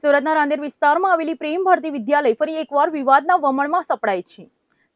સુરતના રાંદેર વિસ્તારમાં આવેલી પ્રેમ ભારતી વિદ્યાલય ફરી એકવાર વિવાદના વમળમાં સપડાય છે।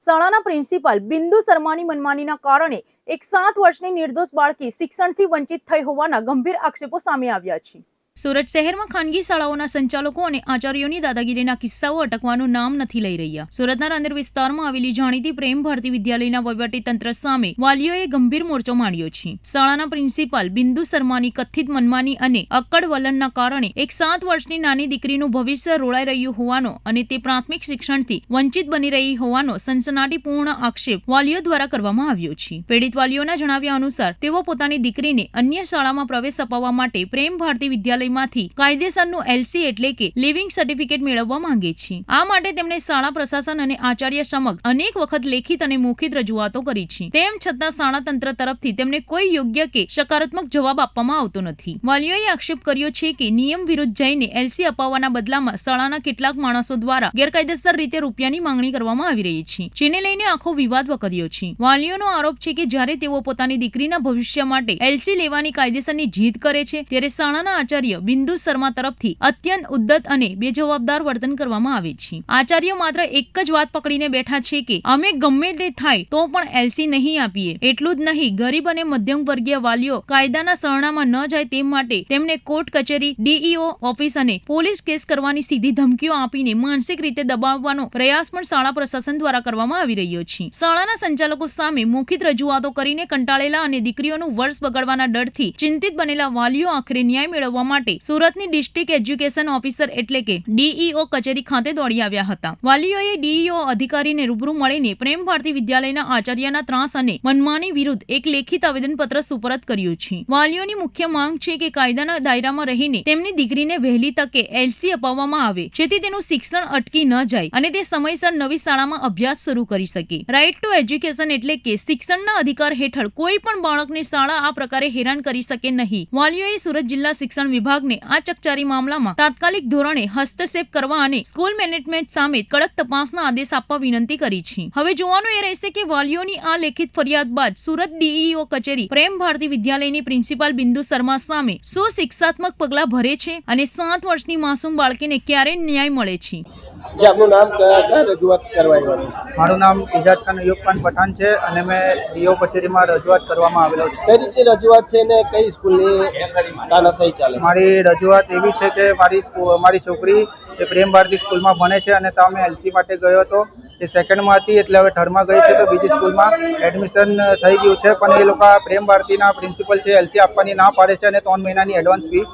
શાળાના પ્રિન્સિપાલ બિંદુ શર્માની મનમાનીના કારણે એક 7 વર્ષની નિર્દોષ બાળકી શિક્ષણથી વંચિત થઈ હોવાના ગંભીર આક્ષેપો સામે આવ્યા છે। સુરત શહેરમાં ખાનગી શાળાઓના સંચાલકો અને આચાર્યોની દાદાગીરીના કિસ્સાઓ અટકવાનું નામ નથી લઈ રહ્યા। સુરતના રાંદેર વિસ્તારમાં આવેલી જાણીતી પ્રેમ ભારતી વિદ્યાલયના વહીવટી તંત્ર સામે વાલીઓએ ગંભીર મોરચો માંડ્યો છે। શાળાના પ્રિન્સિપાલ બિંદુ શર્માની કથિત મનમાની અને અક્કડ વલણના કારણે એક 7 વર્ષની નાની દીકરીનું ભવિષ્ય રોળાઈ રહ્યું હોવાનો અને તે પ્રાથમિક શિક્ષણથી વંચિત બની રહી હોવાનો સનસનાટીપૂર્ણ આક્ષેપ વાલીઓ દ્વારા કરવામાં આવ્યો છે। પીડિત વાલીઓના જણાવ્યા અનુસાર તેઓ પોતાની દીકરીને અન્ય શાળામાં પ્રવેશ અપાવવા માટે પ્રેમ ભારતી વિદ્યાલય માંથી કાયદેસરનું એલસી એટલે કે લિવિંગ સર્ટિફિકેટ મેળવવા માંગે છે। આ માટે તેમણે શાળા પ્રશાસન અને આચાર્ય સમક્ષ અનેક વખત લેખિત અને મૌખિક રજૂઆતો કરી છે। તેમ છતાં શાળા તંત્ર તરફથી તેમને કોઈ યોગ્ય કે સકારાત્મક જવાબ આપવામાં આવતો નથી। વાલીઓએ આક્ષેપ કર્યો છે કે નિયમ વિરુદ્ધ જઈને એલસી અપાવવાના બદલામાં શાળાના કેટલાક માણસો દ્વારા ગેરકાયદેસર રીતે રૂપિયાની માંગણી કરવામાં આવી રહી છે, જેને લઈને આખો વિવાદ વકર્યો છે। વાલીઓનો આરોપ છે કે જ્યારે તેઓ પોતાની દીકરીના ભવિષ્ય માટે એલસી લેવાની કાયદેસરની જીદ કરે છે ત્યારે શાળાના આચાર્ય બિંદુ શર્મા તરફથી અત્યંત ઉદ્ધત અને બેજવાબદાર વર્તન કરવામાં આવે છે। આચાર્ય માત્ર એક જ વાત પકડીને બેઠા છે કે અમે ગમે તે થાય તો પણ એલસી નહીં આપીએ। એટલું જ નહીં, ગરીબ અને મધ્યમ વર્ગીય વાલીઓ કાયદાના શરણામાં ન જાય તે માટે તેમને કોર્ટ કચેરી, ડીઈઓ ઓફિસ અને પોલીસ કેસ કરવાની સીધી ધમકીઓ આપીને માનસિક રીતે દબાવવાનો પ્રયાસ પણ શાળા પ્રશાસન દ્વારા કરવામાં આવી રહ્યો છે। શાળાના સંચાલકો સામે મૌખિક રજૂઆતો કરીને કંટાળેલા અને દીકરીઓનું વર્ષ બગાડવાના ડરથી ચિંતિત બનેલા વાલીઓ આખરે ન્યાય મેળવવા માટે સુરતની ડિસ્ટ્રિક્ટ એજ્યુકેશન ઓફિસર એટલે કે ડીઈઓ કચેરી ખાતે દોડી આવ્યા હતા। વાલીઓએ ડીઈઓ અધિકારીને રૂબરૂ મળીને પ્રેમ ભારતી વિદ્યાલયના આચાર્યના ત્રાસ અને મનમાની વિરુદ્ધ એક લેખિત આવેદનપત્ર સુપરત કર્યું છે। વાલીઓની મુખ્ય માંગ છે કે કાયદાના દાયરામાં રહીને તેમની દીકરીને વહેલી તકે એલસી અપાવવામાં આવે, જેથી તેનું શિક્ષણ અટકી ન જાય અને તે સમયસર નવી શાળામાં અભ્યાસ શરૂ કરી શકે। રાઇટ ટુ એજ્યુકેશન એટલે કે શિક્ષણના અધિકાર હેઠળ કોઈ પણ બાળકને શાળા આ પ્રકારે હેરાન કરી શકે નહીં। વાલીઓએ સુરત જિલ્લા શિક્ષણ વિભાગને આ ચકચારી મામલામાં તાત્કાલિક ધોરણે હસ્તક્ષેપ કરવા અને સ્કૂલ મેનેજમેન્ટ સામે કડક તપાસના આદેશ આપવા વિનંતી કરી છે। હવે જોવાનું એ રહેશે કે વાલીઓની આ લેખિત ફરિયાદ બાદ સુરત ડીઈઓ કચેરી પ્રેમ ભારતી વિદ્યાલયની પ્રિન્સિપાલ બિંદુ શર્મા સામે શું શિક્ષાત્મક પગલાં ભરે છે અને 7 વર્ષની માસૂમ બાળકીને ક્યારે ન્યાય મળે છે। આપનું નામ, કયા રજૂઆત કરવા આવ્યા છો? મારું નામ ઇજાજ ખાન અયુબ ખાન પઠાણ છે અને મેં ડીઓ કચેરીમાં રજૂઆત કરવામાં આવેલો છું। કઈ રીતે રજૂઆત છે ને કઈ સ્કૂલની તાનાશાહી ચાલે છે? મારી રજૂઆત એવી છે કે મારી છોકરી એ પ્રેમ ભારતી સ્કૂલમાં ભણે છે અને ત્યાં મેં એલસી માટે ગયો હતો। એ સેકન્ડમાં હતી એટલે હવે થર્ડમાં ગઈ છે, તો બીજી સ્કૂલમાં એડમિશન થઈ ગયું છે, પણ એ લોકો પ્રેમ ભારતીના પ્રિન્સિપલ છે એલસી આપવાની ના પાડે છે અને 3 મહિનાની એડવાન્સ ફી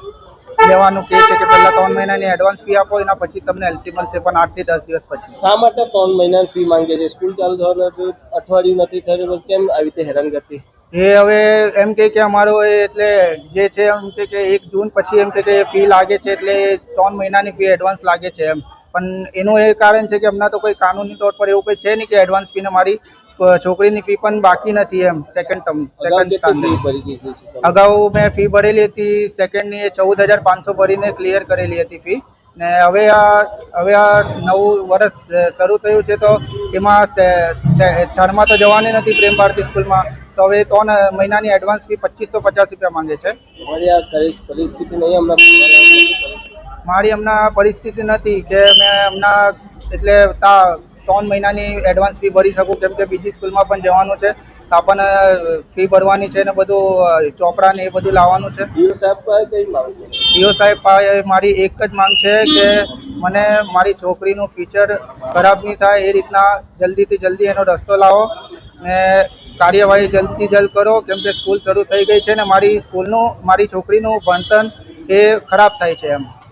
લેવાનું કહે છે કે પહેલા 3 મહિનાની એડવાન્સ ફી આપો, એના પછી તમને એલસી મળશે, પણ 8 થી 10 દિવસ પછી। શા માટે 3 મહિનાની ફી માંગે છે? સ્કૂલ ચાલુ થવાનું અઠવાડિયું નથી થયું, કેમ આવી રીતે હેરાન કરતી? એ હવે એમ કે અમારો એટલે જે છે એમ કે 1 જૂન પછી એમ કે ફી લાગે છે, એટલે 3 મહિનાની ફી એડવાન્સ લાગે છે એમ। પણ એનું એ કારણ છે કે હમણાં તો કોઈ કાનૂની તौर પર એવું કંઈ છે નહીં કે એડવાન્સ ફીને મારી છોકરીની ફી પણ બાકી નથી એમ। અગાઉ મેં ફી ભરેલી હતી સેકન્ડની, એ 14,500 ભરીને ક્લિયર કરેલી હતી ફી, ને હવે આ નવું વર્ષ શરૂ થયું છે તો એમાં થર્ડમાં તો જવાની નથી પ્રેમ ભારતી સ્કૂલમાં, તો હવે 3 મહિનાની એડવાન્સ ફી 2550 રૂપિયા માંગે છે। પરિસ્થિતિ નહીં હમણાં મારી હમણાં પરિસ્થિતિ નથી કે મેં હમણાં એટલે 3 મહિનાની એડવાન્સ ફી ભરી શકું, કેમ કે બીજી સ્કૂલમાં પણ જવાનું છે, તો આપણને ફી ભરવાની છે ને બધું ચોપડા ને એ બધું લાવવાનું છે। ડીઓ સાહેબ કઈ માંગ છે? ડીઓ સાહેબ મારી એક જ માંગ છે કે મને મારી છોકરીનું ફ્યુચર ખરાબ નહીં થાય એ રીતના જલ્દીથી જલ્દી એનો રસ્તો લાવો ને કાર્યવાહી જલ્દથી જલ્દ કરો, કેમ કે સ્કૂલ શરૂ થઈ ગઈ છે ને મારી છોકરીનું ભણતર એ ખરાબ થાય છે એમ।